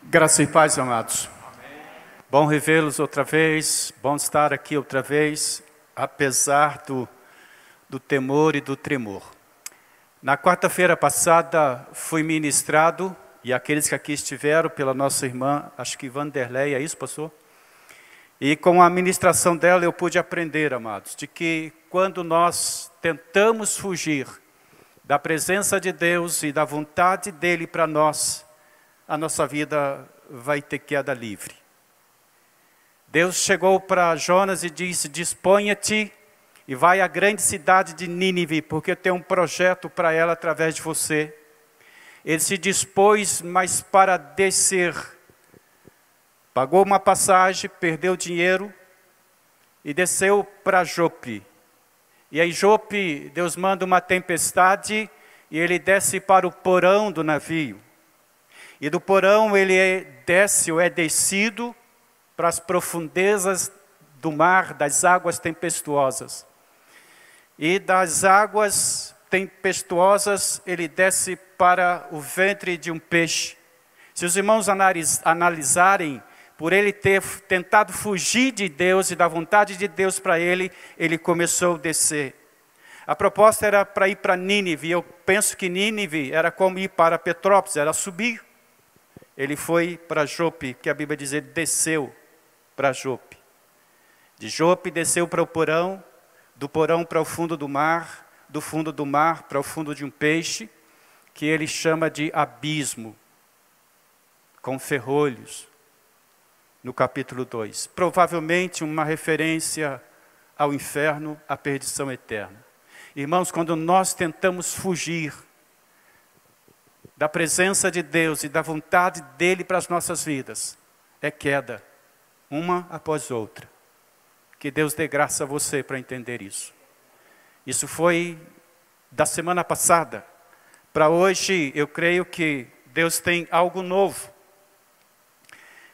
Graça e paz, amados. Amém. Bom revê-los outra vez, bom estar aqui outra vez, apesar do temor e do tremor. Na quarta-feira passada fui ministrado, e aqueles que aqui estiveram, pela nossa irmã, acho que Vanderlei, é isso, pastor? E com a ministração dela eu pude aprender, amados, de que quando nós tentamos fugir da presença de Deus e da vontade dEle para nós, a nossa vida vai ter queda livre. Deus chegou para Jonas e disse: disponha-te e vai à grande cidade de Nínive, porque eu tenho um projeto para ela através de você. Ele se dispôs, mas para descer, pagou uma passagem, perdeu dinheiro e desceu para Jope. E aí Jope, Deus manda uma tempestade e ele desce para o porão do navio. E do porão ele desce ou é descido para as profundezas do mar, das águas tempestuosas. E das águas tempestuosas ele desce para o ventre de um peixe. Se os irmãos analisarem, por ele ter tentado fugir de Deus e da vontade de Deus para ele, ele começou a descer. A proposta era para ir para Nínive. Eu penso que Nínive era como ir para Petrópolis, era subir. Ele foi para Jope, que a Bíblia diz, ele desceu para Jope. De Jope desceu para o porão, do porão para o fundo do mar, do fundo do mar para o fundo de um peixe, que ele chama de abismo, com ferrolhos, no capítulo 2. Provavelmente uma referência ao inferno, à perdição eterna. Irmãos, quando nós tentamos fugir da presença de Deus e da vontade dEle para as nossas vidas, é queda, uma após outra. Que Deus dê graça a você para entender isso. Isso foi da semana passada. Para hoje, eu creio que Deus tem algo novo.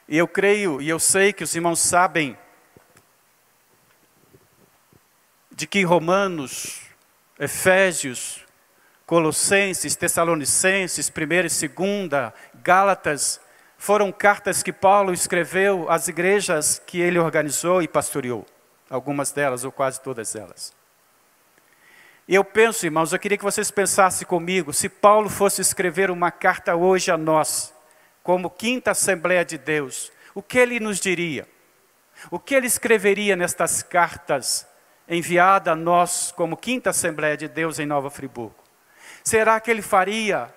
E eu creio, e eu sei que os irmãos sabem, de que Romanos, Efésios, Colossenses, Tessalonicenses, 1ª e 2ª, Gálatas, foram cartas que Paulo escreveu às igrejas que ele organizou e pastoreou. Algumas delas, ou quase todas elas. E eu penso, irmãos, eu queria que vocês pensassem comigo, se Paulo fosse escrever uma carta hoje a nós, como 5ª Assembleia de Deus, o que ele nos diria? O que ele escreveria nestas cartas enviadas a nós como 5ª Assembleia de Deus em Nova Friburgo? Será que ele faria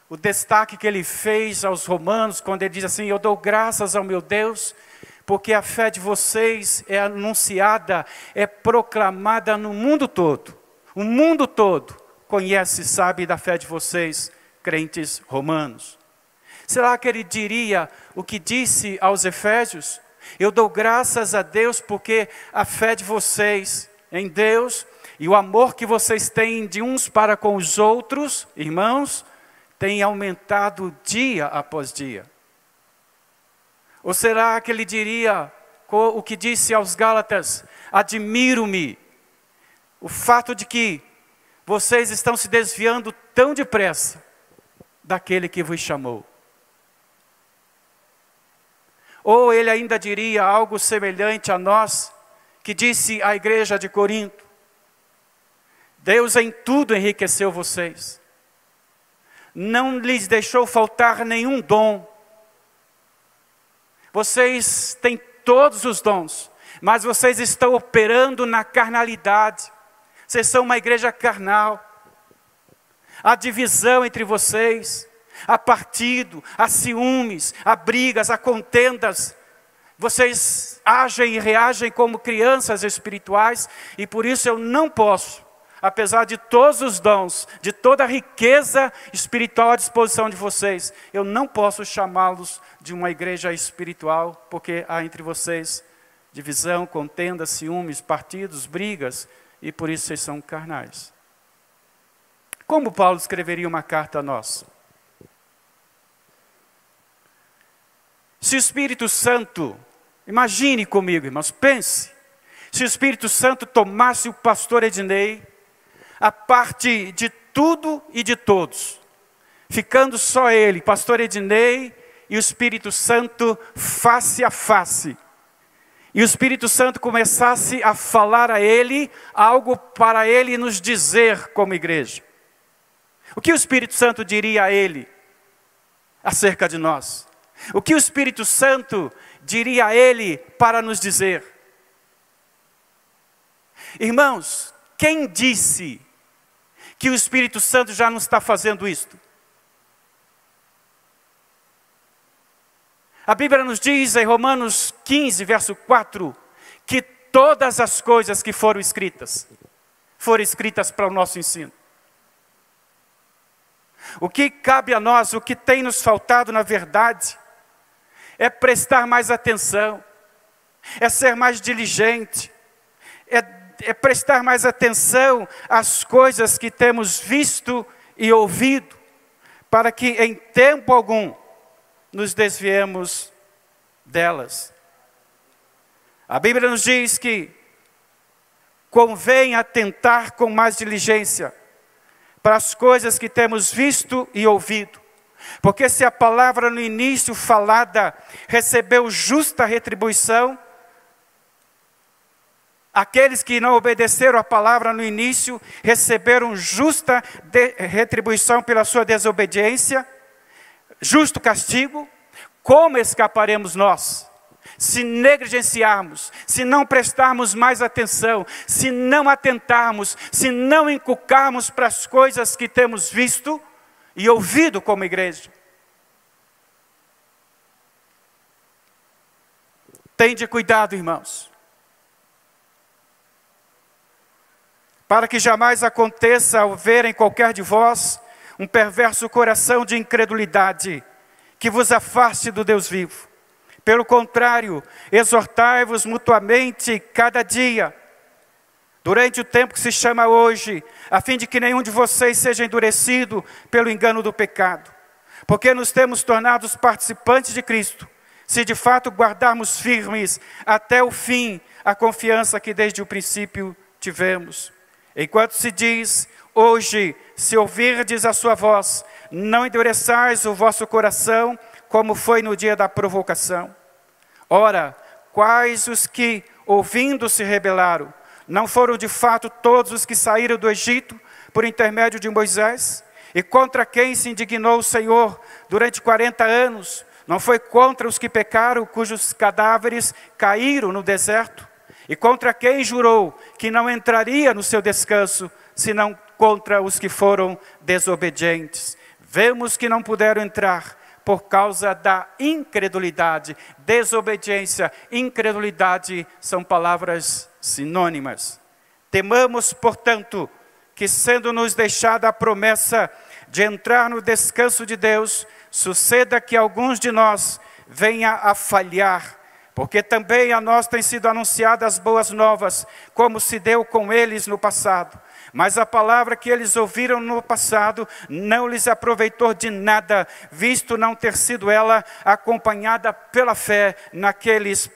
o destaque que ele fez aos romanos, quando ele diz assim: eu dou graças ao meu Deus, porque a fé de vocês é anunciada, é proclamada no mundo todo. O mundo todo conhece e sabe da fé de vocês, crentes romanos. Será que ele diria o que disse aos Efésios? Eu dou graças a Deus porque a fé de vocês em Deus e o amor que vocês têm de uns para com os outros, irmãos, tem aumentado dia após dia. Ou será que ele diria o que disse aos Gálatas? Admiro-me o fato de que vocês estão se desviando tão depressa daquele que vos chamou. Ou ele ainda diria algo semelhante a nós, que disse à igreja de Corinto: Deus em tudo enriqueceu vocês, não lhes deixou faltar nenhum dom. Vocês têm todos os dons, mas vocês estão operando na carnalidade. Vocês são uma igreja carnal. Há divisão entre vocês, há partido, há ciúmes, há brigas, há contendas. Vocês agem e reagem como crianças espirituais, e por isso eu não posso, apesar de todos os dons, de toda a riqueza espiritual à disposição de vocês, eu não posso chamá-los de uma igreja espiritual, porque há entre vocês divisão, contenda, ciúmes, partidos, brigas, e por isso vocês são carnais. Como Paulo escreveria uma carta a nós? Se o Espírito Santo, imagine comigo, irmãos, pense, se o Espírito Santo tomasse o pastor Ednei, a parte de tudo e de todos, ficando só ele, pastor Ednei e o Espírito Santo face a face. E o Espírito Santo começasse a falar a ele, algo para ele nos dizer como igreja. O que o Espírito Santo diria a ele acerca de nós? O que o Espírito Santo diria a ele para nos dizer? Irmãos, quem disse que o Espírito Santo já não está fazendo isto? A Bíblia nos diz em Romanos 15, verso 4, que todas as coisas que foram escritas para o nosso ensino. O que cabe a nós, o que tem nos faltado na verdade, é prestar mais atenção, é ser mais diligente, é prestar mais atenção às coisas que temos visto e ouvido, para que em tempo algum nos desviemos delas. A Bíblia nos diz que convém atentar com mais diligência para as coisas que temos visto e ouvido. Porque se a palavra no início falada recebeu justa retribuição, aqueles que não obedeceram a palavra no início receberam justa retribuição pela sua desobediência, justo castigo. Como escaparemos nós? Se negligenciarmos, se não prestarmos mais atenção, se não atentarmos, se não inculcarmos para as coisas que temos visto e ouvido como igreja. Tende cuidado, irmãos, para que jamais aconteça ao ver em qualquer de vós um perverso coração de incredulidade, que vos afaste do Deus vivo. Pelo contrário, exortai-vos mutuamente cada dia, durante o tempo que se chama hoje, a fim de que nenhum de vocês seja endurecido pelo engano do pecado. Porque nos temos tornado participantes de Cristo, se de fato guardarmos firmes até o fim a confiança que desde o princípio tivemos. Enquanto se diz, hoje, se ouvirdes a sua voz, não endureçais o vosso coração, como foi no dia da provocação. Ora, quais os que, ouvindo, se rebelaram? Não foram de fato todos os que saíram do Egito, por intermédio de Moisés? E contra quem se indignou o Senhor durante 40 anos? Não foi contra os que pecaram, cujos cadáveres caíram no deserto? E contra quem jurou que não entraria no seu descanso, senão contra os que foram desobedientes? Vemos que não puderam entrar por causa da incredulidade. Desobediência, incredulidade são palavras sinônimas. Temamos, portanto, que sendo-nos deixada a promessa de entrar no descanso de Deus, suceda que alguns de nós venha a falhar, porque também a nós têm sido anunciadas as boas novas, como se deu com eles no passado. Mas a palavra que eles ouviram no passado não lhes aproveitou de nada, visto não ter sido ela acompanhada pela fé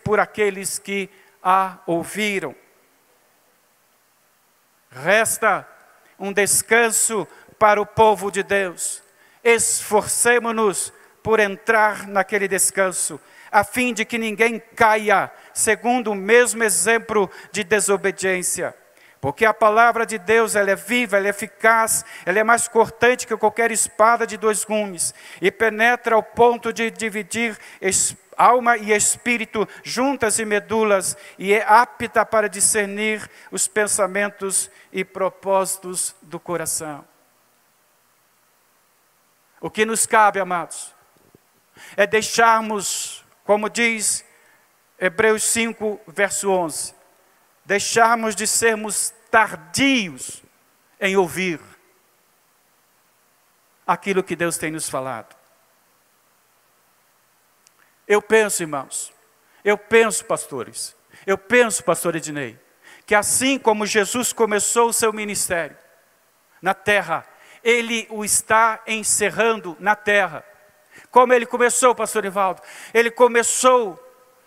por aqueles que a ouviram. Resta um descanso para o povo de Deus. Esforcemo-nos por entrar naquele descanso, a fim de que ninguém caia segundo o mesmo exemplo de desobediência. Porque a palavra de Deus, ela é viva, ela é eficaz, ela é mais cortante que qualquer espada de 2 gumes, e penetra ao ponto de dividir alma e espírito, juntas e medulas, e é apta para discernir os pensamentos e propósitos do coração. O que nos cabe, amados, é deixarmos, como diz Hebreus 5, verso 11, deixarmos de sermos tardios em ouvir aquilo que Deus tem nos falado. Eu penso, irmãos, pastores, pastor Ednei, que assim como Jesus começou o seu ministério na terra, Ele o está encerrando na terra. Como Ele começou, pastor Ivaldo? Ele começou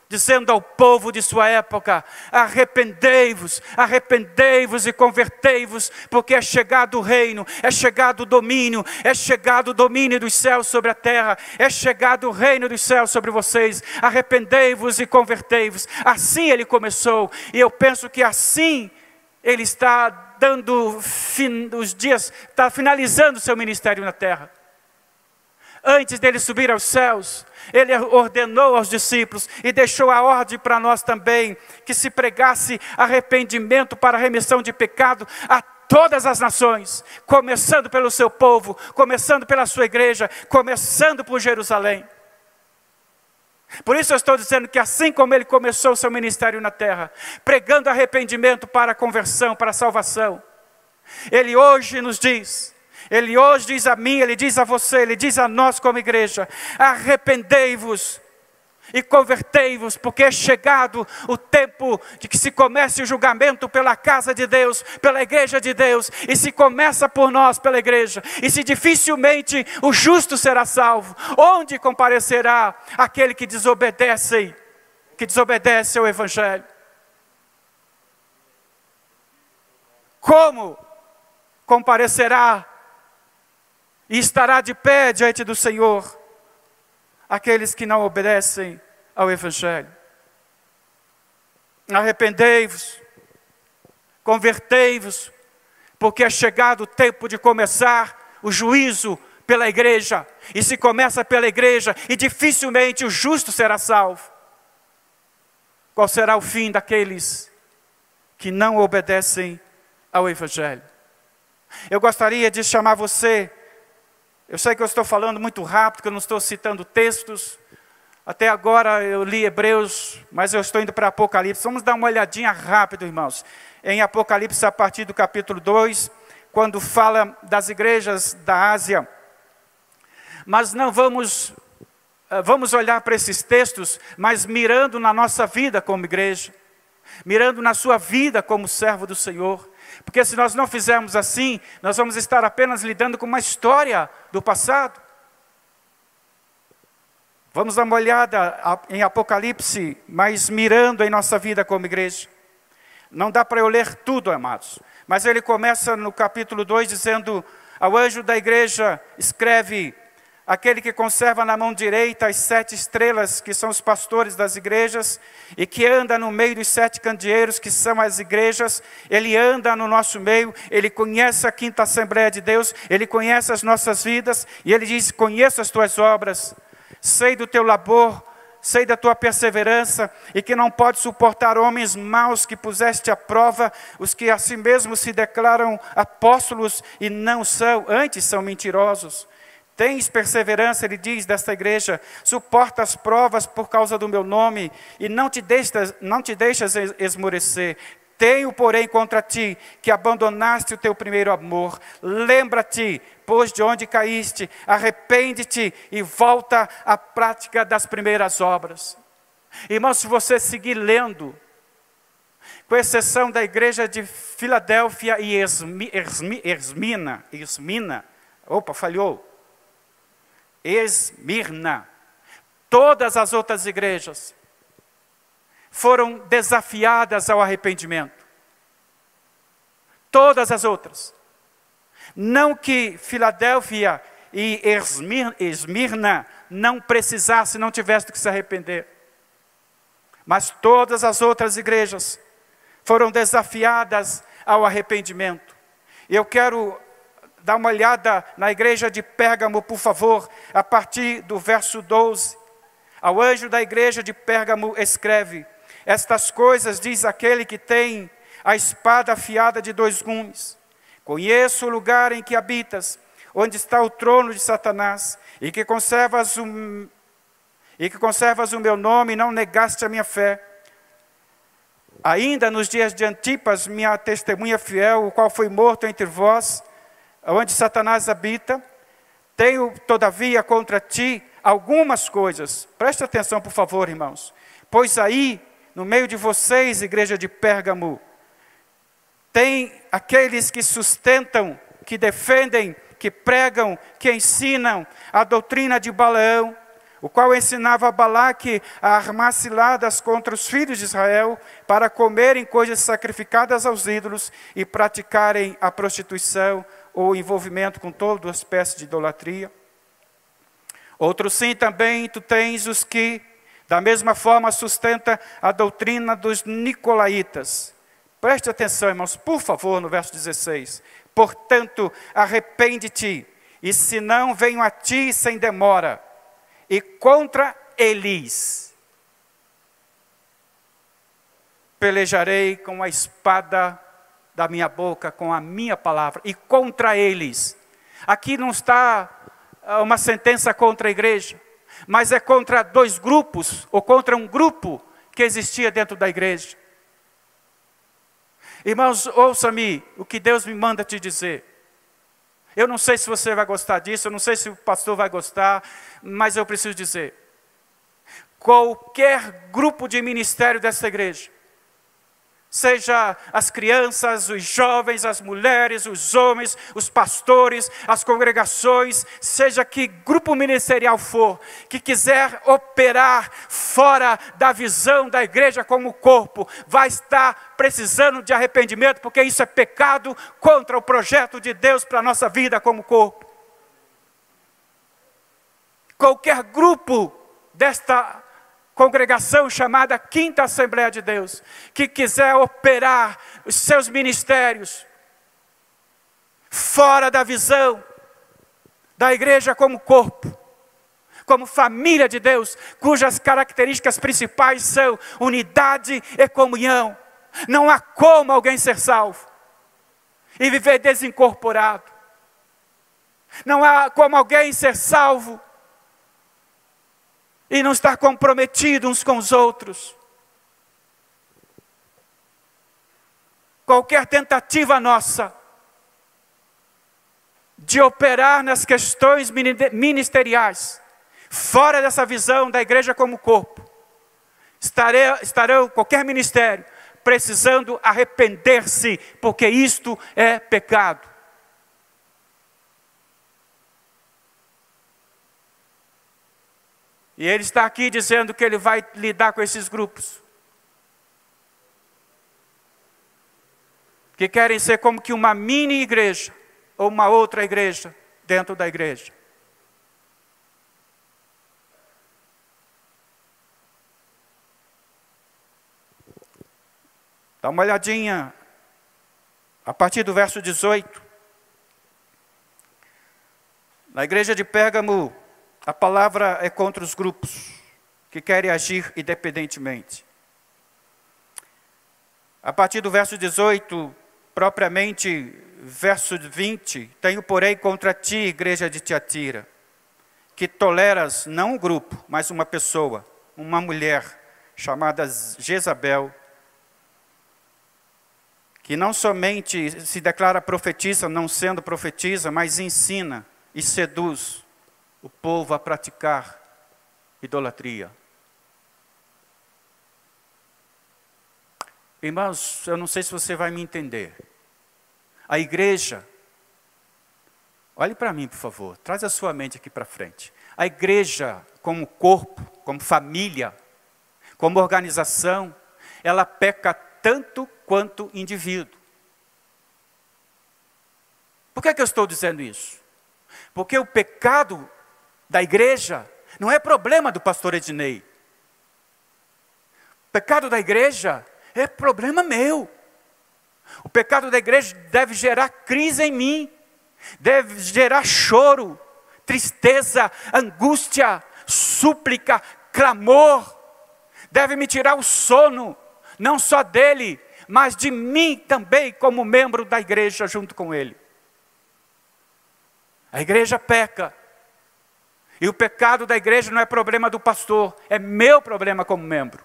dizendo ao povo de sua época: arrependei-vos, arrependei-vos e convertei-vos, porque é chegado o reino, é chegado o domínio, é chegado o domínio dos céus sobre a terra, é chegado o reino dos céus sobre vocês, arrependei-vos e convertei-vos. Assim ele começou, e eu penso que assim ele está dando os dias, está finalizando o seu ministério na terra. Antes dele subir aos céus, ele ordenou aos discípulos e deixou a ordem para nós também, que se pregasse arrependimento para a remissão de pecado a todas as nações, começando pelo seu povo, começando pela sua igreja, começando por Jerusalém. Por isso eu estou dizendo que assim como ele começou o seu ministério na terra, pregando arrependimento para a conversão, para a salvação, ele hoje nos diz... Ele hoje diz a mim, ele diz a você, ele diz a nós como igreja: arrependei-vos e convertei-vos, porque é chegado o tempo de que se comece o julgamento pela casa de Deus, pela igreja de Deus, e se começa por nós, pela igreja, e se dificilmente o justo será salvo, onde comparecerá aquele que desobedece ao Evangelho? Como comparecerá e estará de pé diante do Senhor aqueles que não obedecem ao Evangelho? Arrependei-vos, convertei-vos, porque é chegado o tempo de começar o juízo pela igreja, e se começa pela igreja, e dificilmente o justo será salvo. Qual será o fim daqueles que não obedecem ao Evangelho? Eu gostaria de chamar você. Eu sei que eu estou falando muito rápido, que eu não estou citando textos. Até agora eu li Hebreus, mas eu estou indo para Apocalipse. Vamos dar uma olhadinha rápido, irmãos. Em Apocalipse, a partir do capítulo 2, quando fala das igrejas da Ásia. Mas não vamos olhar para esses textos, mas mirando na nossa vida como igreja. Mirando na sua vida como servo do Senhor. Porque se nós não fizermos assim, nós vamos estar apenas lidando com uma história do passado. Vamos dar uma olhada em Apocalipse, mas mirando em nossa vida como igreja. Não dá para eu ler tudo, amados. Mas ele começa no capítulo 2 dizendo: ao anjo da igreja escreve: aquele que conserva na mão direita as 7 estrelas, que são os pastores das igrejas, e que anda no meio dos 7 candeeiros, que são as igrejas. Ele anda no nosso meio, ele conhece a 5ª Assembleia de Deus, ele conhece as nossas vidas, e ele diz: conheço as tuas obras, sei do teu labor, sei da tua perseverança, e que não pode suportar homens maus, que puseste à prova os que a si mesmos se declaram apóstolos e não são, antes são mentirosos. Tens perseverança, ele diz, desta igreja, suporta as provas por causa do meu nome, e não te deixas esmorecer. Tenho, porém, contra ti, que abandonaste o teu primeiro amor. Lembra-te, pois, de onde caíste, arrepende-te e volta à prática das primeiras obras. Irmão, se você seguir lendo, com exceção da igreja de Filadélfia e Esmirna, todas as outras igrejas foram desafiadas ao arrependimento. Todas as outras. Não que Filadélfia e Esmirna não precisassem, não tivessem que se arrepender. Mas todas as outras igrejas foram desafiadas ao arrependimento. Eu quero dar uma olhada na igreja de Pérgamo, por favor, a partir do verso 12. Ao anjo da igreja de Pérgamo escreve: estas coisas diz aquele que tem a espada afiada de 2 gumes. Conheço o lugar em que habitas, onde está o trono de Satanás, e que conservas o meu nome e não negaste a minha fé. Ainda nos dias de Antipas, minha testemunha fiel, o qual foi morto entre vós, onde Satanás habita, tenho, todavia, contra ti algumas coisas. Preste atenção, por favor, irmãos. Pois aí, no meio de vocês, igreja de Pérgamo, tem aqueles que sustentam, que defendem, que pregam, que ensinam a doutrina de Balaão, o qual ensinava a Balaque a armar ciladas contra os filhos de Israel para comerem coisas sacrificadas aos ídolos e praticarem a prostituição ou envolvimento com todas as espécies de idolatria. Outro sim também tu tens os que, da mesma forma, sustenta a doutrina dos nicolaítas. Preste atenção, irmãos, por favor, no verso 16. Portanto, arrepende-te, e se não, venho a ti sem demora, e contra eles pelejarei com a espada da minha boca, com a minha palavra, e contra eles. Aqui não está uma sentença contra a igreja, mas é contra dois grupos, ou contra um grupo que existia dentro da igreja. Irmãos, ouça-me o que Deus me manda te dizer. Eu não sei se você vai gostar disso, eu não sei se o pastor vai gostar, mas eu preciso dizer. Qualquer grupo de ministério dessa igreja, seja as crianças, os jovens, as mulheres, os homens, os pastores, as congregações, seja que grupo ministerial for, que quiser operar fora da visão da igreja como corpo, vai estar precisando de arrependimento, porque isso é pecado contra o projeto de Deus para a nossa vida como corpo. Qualquer grupo desta congregação chamada Quinta Assembleia de Deus, que quiser operar os seus ministérios fora da visão da igreja como corpo, como família de Deus, cujas características principais são unidade e comunhão. Não há como alguém ser salvo e viver desincorporado. Não há como alguém ser salvo e não estar comprometido uns com os outros. Qualquer tentativa nossa de operar nas questões ministeriais, fora dessa visão da igreja como corpo, estarão qualquer ministério precisando arrepender-se, porque isto é pecado. E ele está aqui dizendo que ele vai lidar com esses grupos, que querem ser como que uma mini igreja, ou uma outra igreja dentro da igreja. Dá uma olhadinha, a partir do verso 18. Na igreja de Pérgamo, a palavra é contra os grupos que querem agir independentemente. A partir do verso 18, propriamente verso 20, tenho porém contra ti, igreja de Tiatira, que toleras não um grupo, mas uma pessoa, uma mulher chamada Jezabel, que não somente se declara profetisa, não sendo profetisa, mas ensina e seduz o povo a praticar idolatria. Irmãos, eu não sei se você vai me entender. A igreja, olhe para mim, por favor, traz a sua mente aqui para frente. A igreja, como corpo, como família, como organização, ela peca tanto quanto indivíduo. Por que eu estou dizendo isso? Porque o pecado da igreja não é problema do pastor Ednei. O pecado da igreja é problema meu. O pecado da igreja deve gerar crise em mim, deve gerar choro, tristeza, angústia, súplica, clamor, deve me tirar o sono, não só dele, mas de mim também como membro da igreja junto com ele. A igreja peca. E o pecado da igreja não é problema do pastor, é meu problema como membro.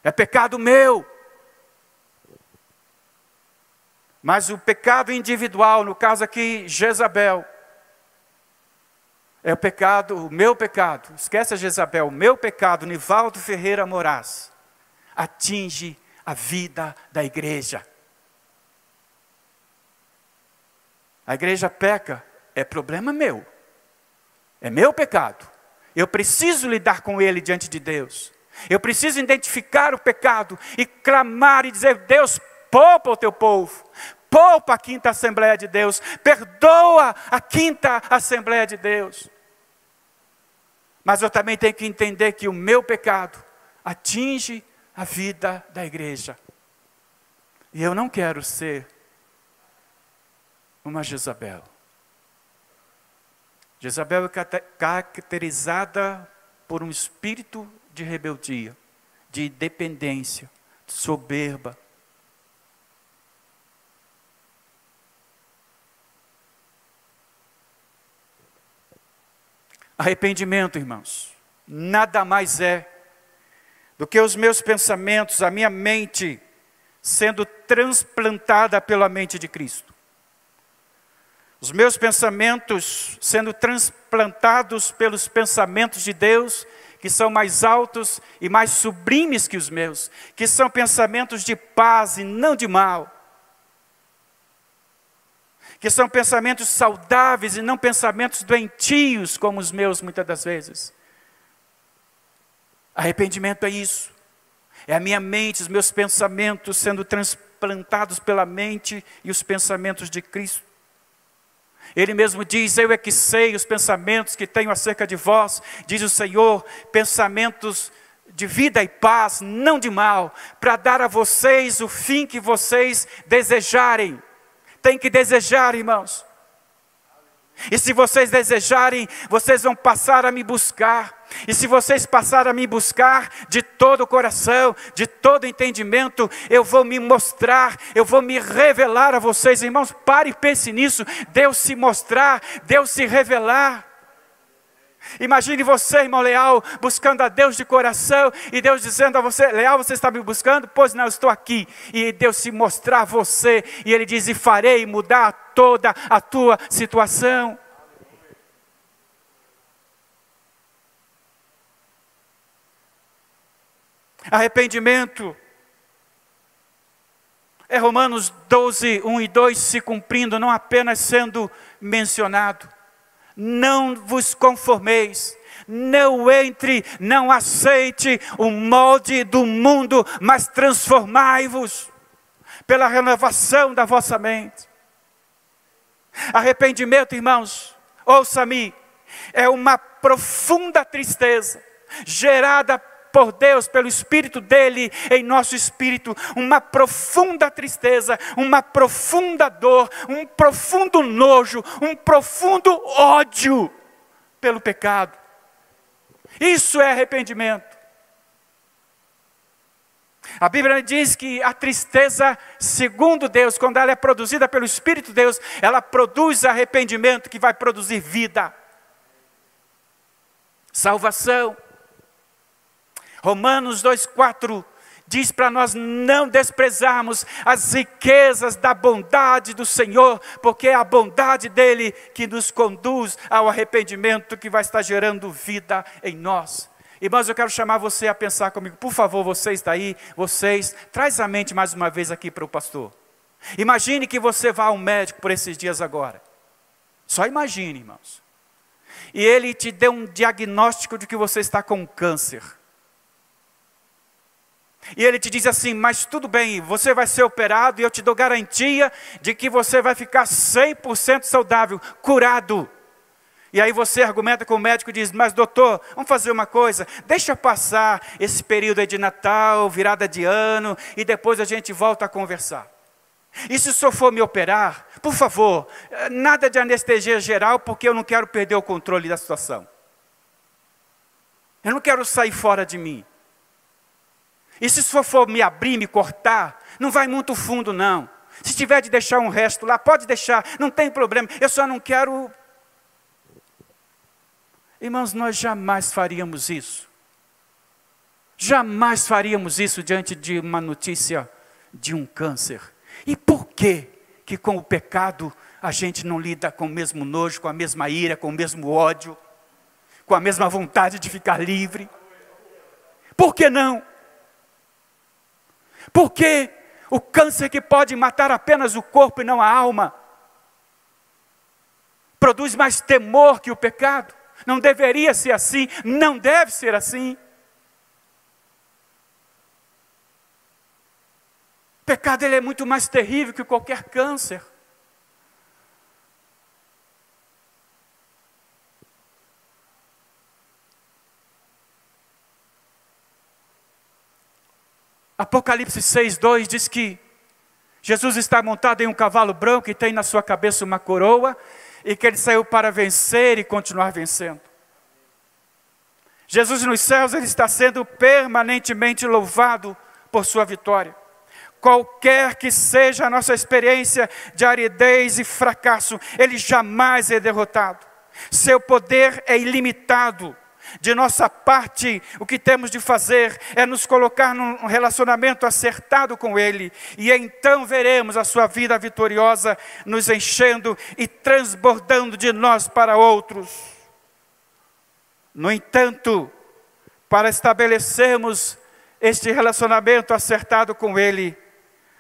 É pecado meu. Mas o pecado individual, no caso aqui, Jezabel, é o pecado, o meu pecado, esquece a Jezabel, o meu pecado, Nivaldo Ferreira Moraes, atinge a vida da igreja. A igreja peca, é problema meu. É meu pecado. Eu preciso lidar com ele diante de Deus. Eu preciso identificar o pecado e clamar e dizer: Deus, poupa o teu povo. Poupa a quinta Assembleia de Deus. Perdoa a quinta Assembleia de Deus. Mas eu também tenho que entender que o meu pecado atinge a vida da igreja. E eu não quero ser uma Jezabel. Jezabel é caracterizada por um espírito de rebeldia, de independência, de soberba. Arrependimento, irmãos, nada mais é do que os meus pensamentos, a minha mente, sendo transplantada pela mente de Cristo. Os meus pensamentos sendo transplantados pelos pensamentos de Deus, que são mais altos e mais sublimes que os meus, que são pensamentos de paz e não de mal, que são pensamentos saudáveis e não pensamentos doentios como os meus muitas das vezes. Arrependimento é isso, é a minha mente, os meus pensamentos sendo transplantados pela mente e os pensamentos de Cristo. Ele mesmo diz: eu é que sei os pensamentos que tenho acerca de vós, diz o Senhor, pensamentos de vida e paz, não de mal, para dar a vocês o fim que vocês desejarem. Tem que desejar, irmãos. E se vocês desejarem, vocês vão passar a me buscar. E se vocês passarem a me buscar de todo o coração, de todo o entendimento, eu vou me mostrar, eu vou me revelar a vocês. Irmãos, pare e pense nisso. Deus se mostrar, Deus se revelar. Imagine você, irmão Leal, buscando a Deus de coração, e Deus dizendo a você: Leal, você está me buscando? Pois não, eu estou aqui. E Deus se mostrar a você, e Ele diz: e farei mudar toda a tua situação. Arrependimento é Romanos 12, 1 e 2 se cumprindo, não apenas sendo mencionado. Não vos conformeis, não entre, não aceite o molde do mundo, mas transformai-vos pela renovação da vossa mente. Arrependimento, irmãos, ouça-me, é uma profunda tristeza gerada por Deus, pelo Espírito dele em nosso espírito, uma profunda tristeza, uma profunda dor, um profundo nojo, um profundo ódio pelo pecado. Isso é arrependimento. A Bíblia diz que a tristeza, segundo Deus, quando ela é produzida pelo Espírito de Deus, ela produz arrependimento que vai produzir vida, salvação. Romanos 2,4 diz para nós não desprezarmos as riquezas da bondade do Senhor, porque é a bondade dele que nos conduz ao arrependimento que vai estar gerando vida em nós. Irmãos, eu quero chamar você a pensar comigo, por favor, vocês daí, traz a mente mais uma vez aqui para o pastor. Imagine que você vá ao médico por esses dias agora. Só imagine, irmãos. E ele te deu um diagnóstico de que você está com câncer. E ele te diz assim: mas tudo bem, você vai ser operado e eu te dou garantia de que você vai ficar 100% saudável, curado. E aí você argumenta com o médico e diz: mas doutor, vamos fazer uma coisa, deixa passar esse período aí de Natal, virada de ano, e depois a gente volta a conversar. E se o senhor for me operar, por favor, nada de anestesia geral, porque eu não quero perder o controle da situação. Eu não quero sair fora de mim. E se o senhor for me abrir, me cortar, não vai muito fundo não. Se tiver de deixar um resto lá, pode deixar, não tem problema. Eu só não quero... Irmãos, nós jamais faríamos isso. Jamais faríamos isso diante de uma notícia de um câncer. E por que com o pecado a gente não lida com o mesmo nojo, com a mesma ira, com o mesmo ódio, com a mesma vontade de ficar livre? Por que não? Porque o câncer, que pode matar apenas o corpo e não a alma, produz mais temor que o pecado. não deveria ser assim, não deve ser assim. O pecado ele é muito mais terrível que qualquer câncer. Apocalipse 6:2 diz que Jesus está montado em um cavalo branco e tem na sua cabeça uma coroa, e que ele saiu para vencer e continuar vencendo. Jesus nos céus, ele está sendo permanentemente louvado por sua vitória. Qualquer que seja a nossa experiência de aridez e fracasso, ele jamais é derrotado. Seu poder é ilimitado. De nossa parte, o que temos de fazer é nos colocar num relacionamento acertado com Ele, e então veremos a sua vida vitoriosa nos enchendo e transbordando de nós para outros. No entanto, para estabelecermos este relacionamento acertado com Ele,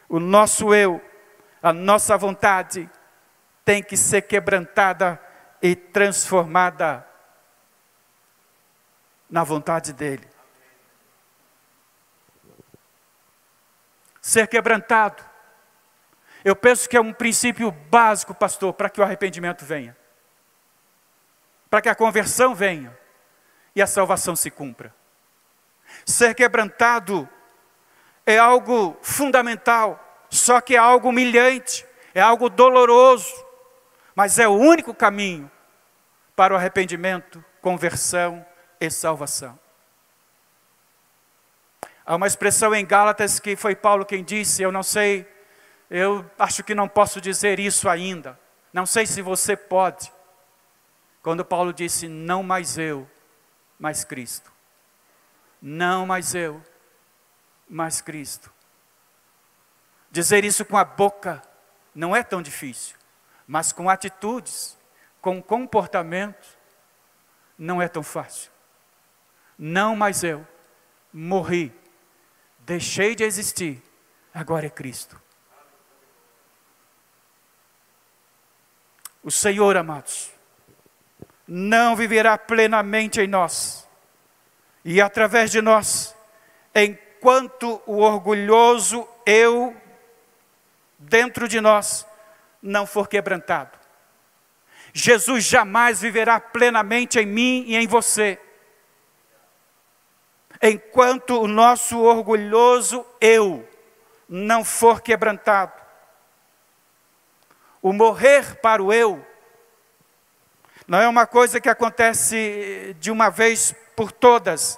o nosso eu, a nossa vontade, tem que ser quebrantada e transformada na vontade dEle. Ser quebrantado, eu penso que é um princípio básico, pastor, para que o arrependimento venha, para que a conversão venha e a salvação se cumpra. Ser quebrantado é algo fundamental, só que é algo humilhante, é algo doloroso, mas é o único caminho para o arrependimento, conversão e salvação. Há uma expressão em Gálatas que foi Paulo quem disse, eu não sei, eu acho que não posso dizer isso ainda, não sei se você pode, quando Paulo disse, não mais eu, mas Cristo. Não mais eu, mas Cristo. Dizer isso com a boca não é tão difícil, mas com atitudes, com comportamentos, não é tão fácil. Não mais eu, morri, deixei de existir, agora é Cristo. O Senhor, amados, não viverá plenamente em nós e através de nós, enquanto o orgulhoso eu dentro de nós não for quebrantado. Jesus jamais viverá plenamente em mim e em você, enquanto o nosso orgulhoso eu não for quebrantado. O morrer para o eu não é uma coisa que acontece de uma vez por todas,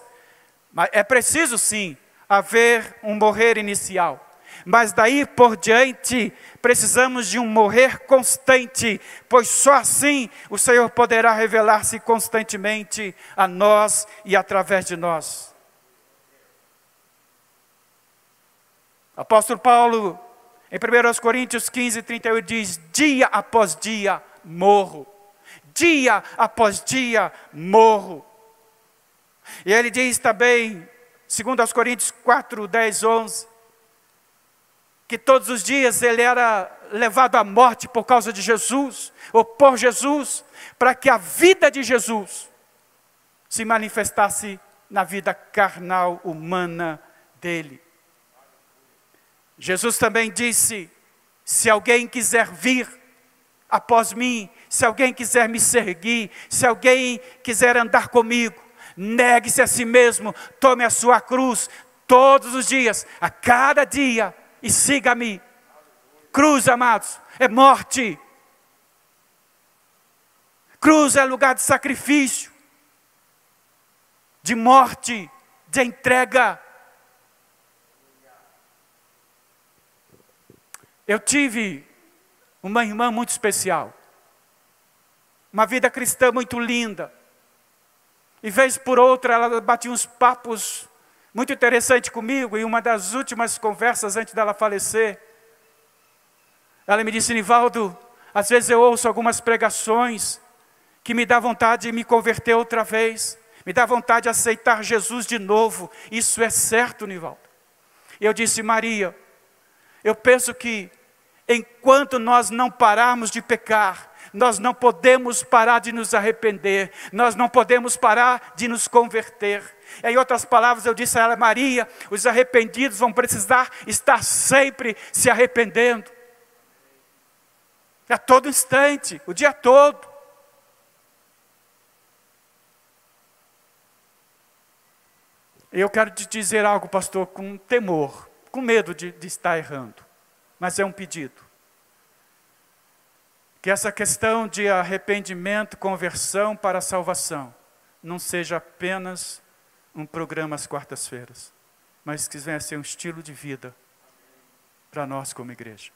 mas é preciso sim haver um morrer inicial, mas daí por diante precisamos de um morrer constante, pois só assim o Senhor poderá revelar-se constantemente a nós e através de nós. Apóstolo Paulo, em 1 Coríntios 15:31 diz, dia após dia morro, dia após dia morro. E ele diz também, 2 Coríntios 4, 10, 11, que todos os dias ele era levado à morte por causa de Jesus, ou por Jesus, para que a vida de Jesus se manifestasse na vida carnal, humana dele. Jesus também disse, se alguém quiser vir após mim, se alguém quiser me seguir, se alguém quiser andar comigo, negue-se a si mesmo, tome a sua cruz todos os dias, a cada dia, e siga-me. Cruz, amados, é morte. Cruz é lugar de sacrifício, de morte, de entrega. Eu tive uma irmã muito especial, uma vida cristã muito linda, e vez por outra ela batia uns papos muito interessantes comigo, e uma das últimas conversas antes dela falecer, ela me disse, Nivaldo, às vezes eu ouço algumas pregações que me dá vontade de me converter outra vez, me dá vontade de aceitar Jesus de novo, isso é certo, Nivaldo? Eu disse, Maria, eu penso que enquanto nós não pararmos de pecar, nós não podemos parar de nos arrepender, nós não podemos parar de nos converter. Em outras palavras, eu disse a ela: Maria, os arrependidos vão precisar estar sempre se arrependendo. A todo instante, o dia todo. Eu quero te dizer algo, pastor, com temor, com medo de estar errando. Mas é um pedido. Que essa questão de arrependimento, conversão para a salvação, não seja apenas um programa às quartas-feiras, mas que venha a ser um estilo de vida para nós como igreja.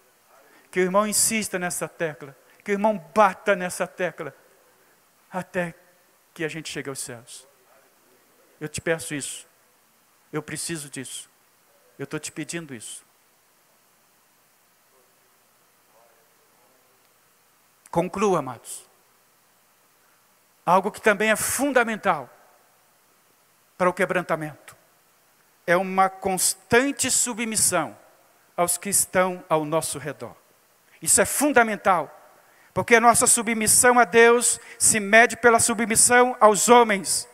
Que o irmão insista nessa tecla, que o irmão bata nessa tecla, até que a gente chegue aos céus. Eu te peço isso. Eu preciso disso. Eu estou te pedindo isso. Concluo, amados. Algo que também é fundamental para o quebrantamento. É uma constante submissão aos que estão ao nosso redor. Isso é fundamental, porque a nossa submissão a Deus se mede pela submissão aos homens.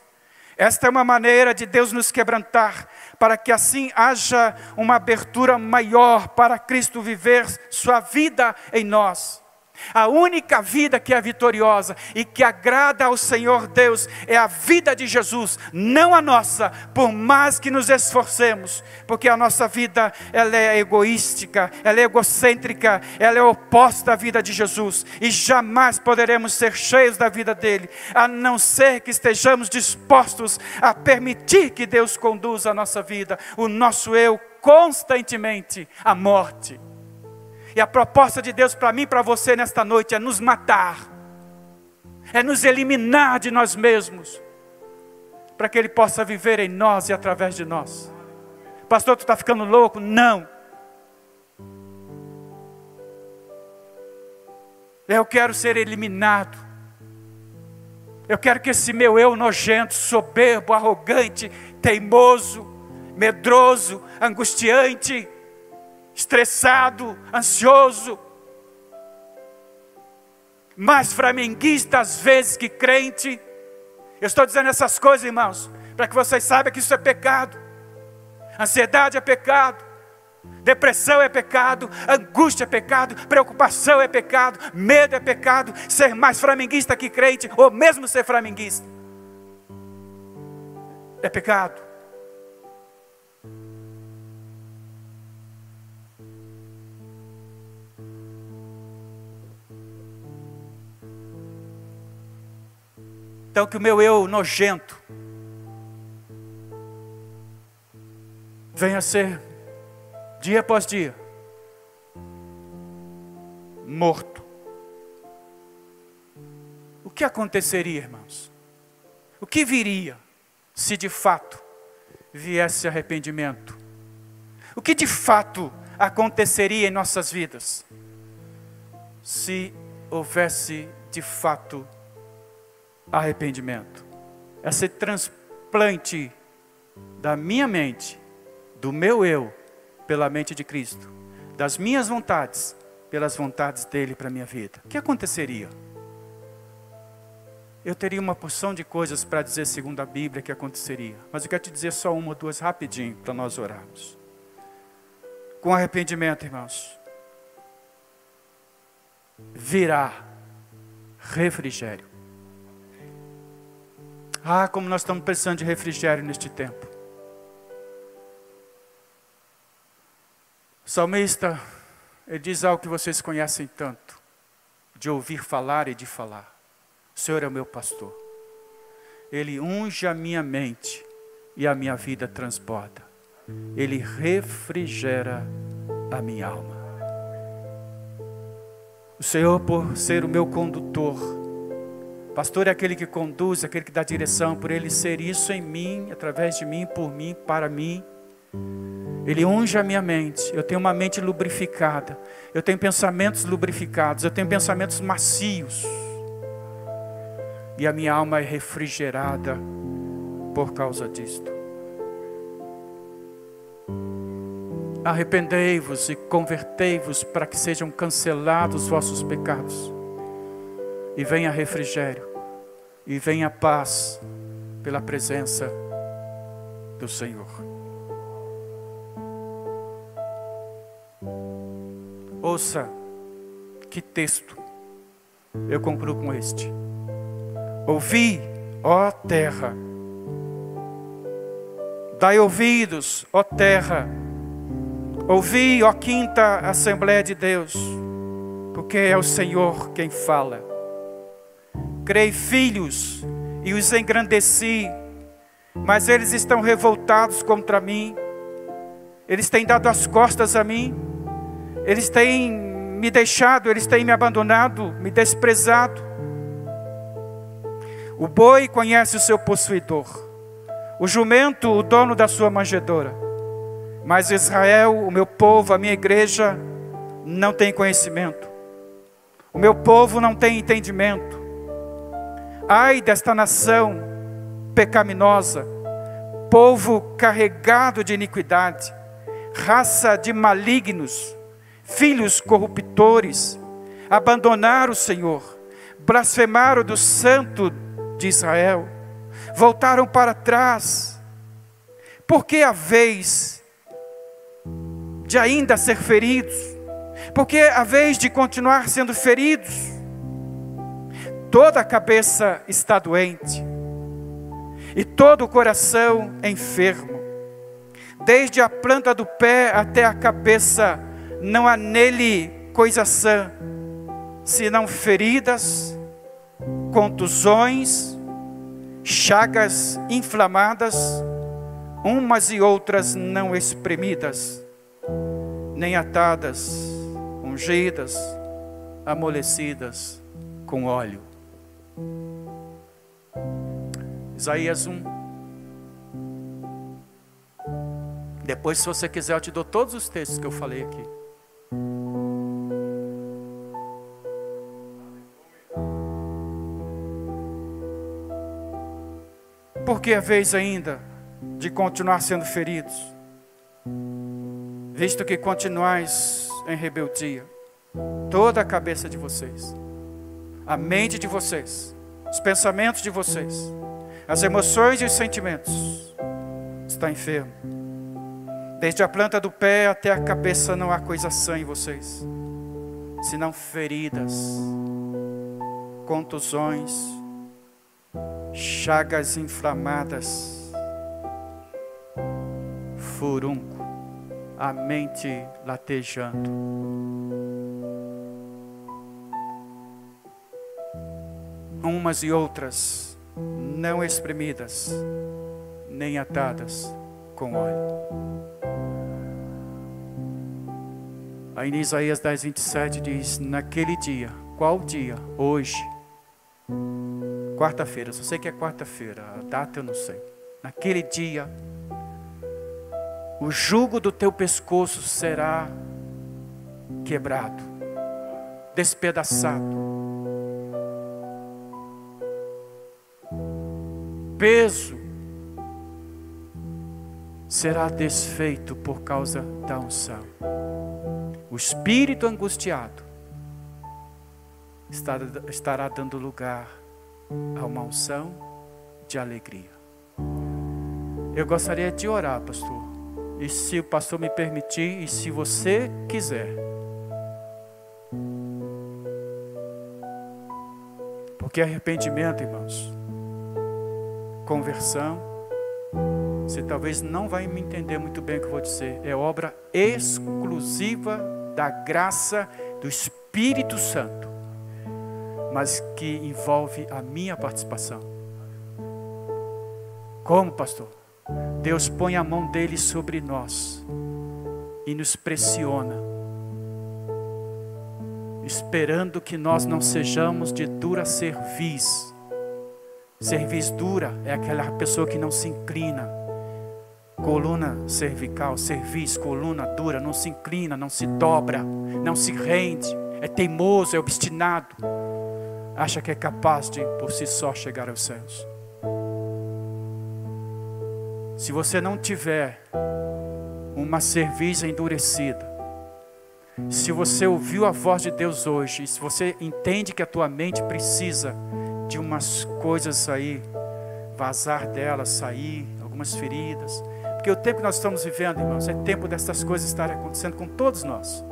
Esta é uma maneira de Deus nos quebrantar, para que assim haja uma abertura maior para Cristo viver sua vida em nós. A única vida que é vitoriosa e que agrada ao Senhor Deus é a vida de Jesus, não a nossa, por mais que nos esforcemos, porque a nossa vida ela é egoística, ela é egocêntrica, ela é oposta à vida de Jesus, e jamais poderemos ser cheios da vida dele, a não ser que estejamos dispostos a permitir que Deus conduza a nossa vida, o nosso eu constantemente à morte. E a proposta de Deus para mim e para você nesta noite é nos matar, é nos eliminar de nós mesmos, para que Ele possa viver em nós e através de nós. Pastor, tu está ficando louco? Não. Eu quero ser eliminado. Eu quero que esse meu eu nojento, soberbo, arrogante, teimoso, medroso, angustiante, estressado, ansioso, mais flamenguista às vezes que crente. Eu estou dizendo essas coisas, irmãos, para que vocês saibam que isso é pecado. Ansiedade é pecado, depressão é pecado, angústia é pecado, preocupação é pecado, medo é pecado, ser mais flamenguista que crente, ou mesmo ser flamenguista, é pecado. Então que o meu eu nojento venha a ser, dia após dia, morto. O que aconteceria, irmãos? O que viria se de fato viesse arrependimento? O que de fato aconteceria em nossas vidas se houvesse de fato arrependimento? Esse transplante da minha mente, do meu eu, pela mente de Cristo, das minhas vontades, pelas vontades dele para a minha vida. O que aconteceria? Eu teria uma porção de coisas para dizer segundo a Bíblia que aconteceria, mas eu quero te dizer só uma ou duas rapidinho, para nós orarmos. Com arrependimento, irmãos, virá refrigério. Ah, como nós estamos precisando de refrigério neste tempo. O salmista, ele diz algo que vocês conhecem tanto, de ouvir falar e de falar. O Senhor é o meu pastor. Ele unge a minha mente e a minha vida transborda. Ele refrigera a minha alma. O Senhor, por ser o meu condutor, pastor é aquele que conduz, aquele que dá direção, por Ele ser isso em mim, através de mim, por mim, para mim. Ele unge a minha mente. Eu tenho uma mente lubrificada. Eu tenho pensamentos lubrificados. Eu tenho pensamentos macios. E a minha alma é refrigerada por causa disto. Arrependei-vos e convertei-vos para que sejam cancelados os vossos pecados. e venha refrigério, e venha paz pela presença do Senhor. Ouça que texto. Eu concluo com este. Ouvi, ó terra, dai ouvidos, ó terra, ouvi, ó quinta Assembleia de Deus, porque é o Senhor quem fala. Criei filhos e os engrandeci, mas eles estão revoltados contra mim, eles têm dado as costas a mim, eles têm me deixado, eles têm me abandonado, me desprezado. O boi conhece o seu possuidor, o jumento o dono da sua manjedoura, mas Israel, o meu povo, a minha igreja, não tem conhecimento. O meu povo não tem entendimento. Ai desta nação pecaminosa, povo carregado de iniquidade, raça de malignos, filhos corruptores, abandonaram o Senhor, blasfemaram do Santo de Israel, voltaram para trás. Por que a vez de ainda ser feridos? Por que a vez de continuar sendo feridos? Toda a cabeça está doente, e todo o coração enfermo. Desde a planta do pé até a cabeça, não há nele coisa sã, senão feridas, contusões, chagas inflamadas, umas e outras não espremidas, nem atadas, ungidas, amolecidas com óleo. Isaías 1. Depois, se você quiser, eu te dou todos os textos que eu falei aqui. Porque a vez ainda de continuar sendo feridos, visto que continuais em rebeldia, toda a cabeça de vocês, a mente de vocês, os pensamentos de vocês, as emoções e os sentimentos, está enfermo. Desde a planta do pé até a cabeça não há coisa sã em vocês, senão feridas, contusões, chagas inflamadas, furúnculo, a mente latejando. Umas e outras não espremidas, nem atadas com óleo. Aí em Isaías 10, 27 diz, naquele dia, qual dia? Hoje, quarta-feira, só sei que é quarta-feira, a data eu não sei. Naquele dia, o jugo do teu pescoço será quebrado, despedaçado. Peso será desfeito por causa da unção. O espírito angustiado estará dando lugar a uma unção de alegria. Eu gostaria de orar, pastor. E se o pastor me permitir, e se você quiser. Porque arrependimento, irmãos, conversão, você talvez não vai me entender muito bem o que eu vou dizer, é obra exclusiva da graça do Espírito Santo, mas que envolve a minha participação. Como, pastor? Deus põe a mão dele sobre nós e nos pressiona, esperando que nós não sejamos de dura cerviz. Cerviz dura é aquela pessoa que não se inclina. Coluna cervical, cerviz, coluna dura, não se inclina, não se dobra, não se rende, é teimoso, é obstinado, acha que é capaz de por si só chegar aos céus. Se você não tiver uma cerviz endurecida, Se você ouviu a voz de Deus hoje, se você entende que a tua mente precisa de umas coisas aí, vazar delas, sair, algumas feridas, porque o tempo que nós estamos vivendo, irmãos, é tempo dessas coisas estarem acontecendo com todos nós.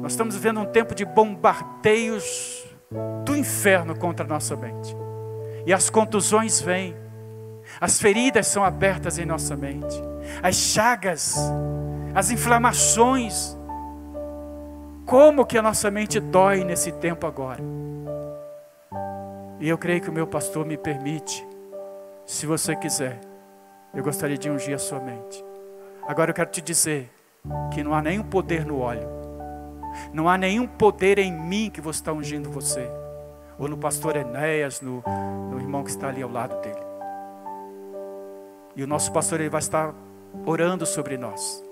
Nós estamos vivendo um tempo de bombardeios do inferno contra a nossa mente. E as contusões vêm, as feridas são abertas em nossa mente, as chagas, as inflamações. Como que a nossa mente dói nesse tempo agora? E eu creio que o meu pastor me permite, se você quiser, eu gostaria de ungir a sua mente. Agora eu quero te dizer que não há nenhum poder no óleo, não há nenhum poder em mim que você está ungindo você, ou no pastor Enéas, no irmão que está ali ao lado dele. E o nosso pastor, ele vai estar orando sobre nós.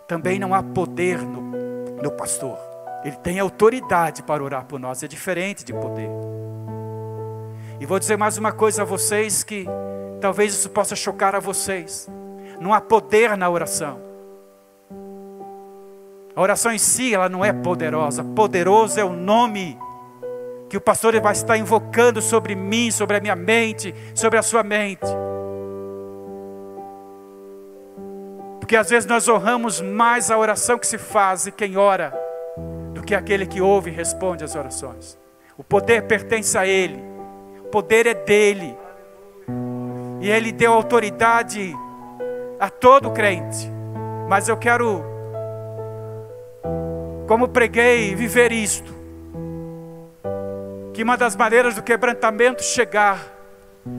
Também não há poder no pastor. Ele tem autoridade para orar por nós, é diferente de poder. E vou dizer mais uma coisa a vocês, que talvez isso possa chocar a vocês. Não há poder na oração. A oração em si, ela não é poderosa. Poderoso é o nome que o pastor vai estar invocando sobre mim, sobre a minha mente, sobre a sua mente. Porque às vezes nós honramos mais a oração que se faz e quem ora, do que aquele que ouve e responde às orações. O poder pertence a Ele, o poder é dele, e Ele deu autoridade a todo crente. Mas eu quero, como preguei, viver isto, que uma das maneiras do quebrantamento chegar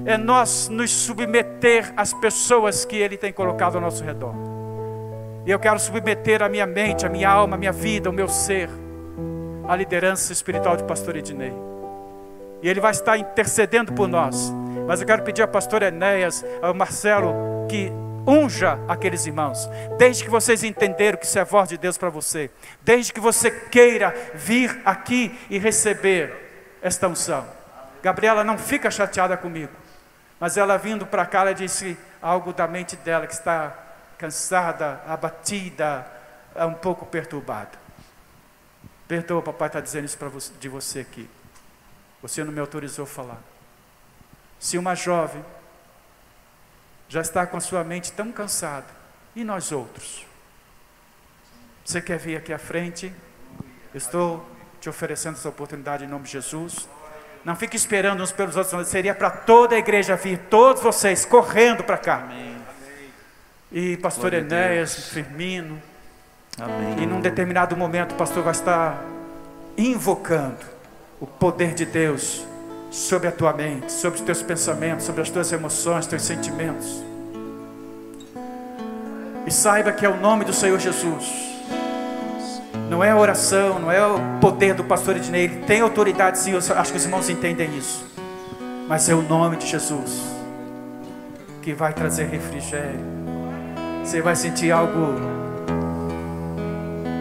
é nós nos submeter às pessoas que Ele tem colocado ao nosso redor. E eu quero submeter a minha mente, a minha alma, a minha vida, o meu ser, à liderança espiritual de pastor Ednei. E ele vai estar intercedendo por nós. Mas eu quero pedir ao pastor Enéas, ao Marcelo, que unja aqueles irmãos. Desde que vocês entenderam que isso é voz de Deus para você, desde que você queira vir aqui e receber esta unção. Gabriela não fica chateada comigo, mas ela vindo para cá, ela disse algo da mente dela, que está cansada, abatida, um pouco perturbada. Perdoa, papai está dizendo isso de você aqui. Você não me autorizou a falar. Se uma jovem já está com a sua mente tão cansada, e nós outros? Você quer vir aqui à frente? Eu estou te oferecendo essa oportunidade em nome de Jesus. Não fique esperando uns pelos outros, seria para toda a igreja vir, todos vocês correndo para cá. Amém. E pastor Enéas, Firmino. Amém. E num determinado momento o pastor vai estar invocando o poder de Deus sobre a tua mente, sobre os teus pensamentos, sobre as tuas emoções, teus sentimentos. E saiba que é o nome do Senhor Jesus. Não é a oração, não é o poder do pastor Ednei. Ele tem autoridade sim, eu acho que os irmãos entendem isso. Mas é o nome de Jesus que vai trazer refrigério. Você vai sentir algo.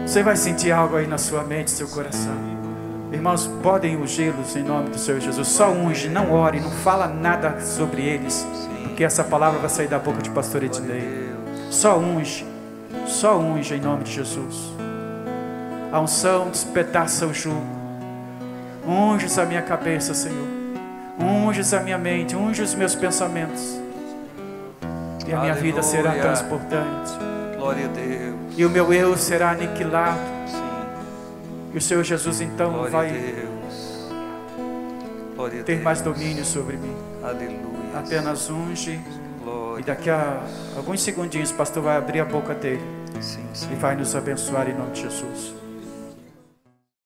Você vai sentir algo aí na sua mente, seu coração. Irmãos, podem ungí-los em nome do Senhor Jesus. Só unge, não ore, não fala nada sobre eles, porque essa palavra vai sair da boca de pastor Ednei. Só unge em nome de Jesus. A unção despedaça o jugo. Unges a minha cabeça, Senhor. Unges a minha mente, unge os meus pensamentos. E a minha vida será transportante. Glória a Deus. E o meu eu será aniquilado. Sim. E o Senhor Jesus então Glória vai a Deus. Glória a ter Deus. mais domínio sobre mim. Aleluia. Apenas unge. Glória. E daqui a alguns segundinhos o pastor vai abrir a boca dele. Sim, sim. E vai nos abençoar em nome de Jesus.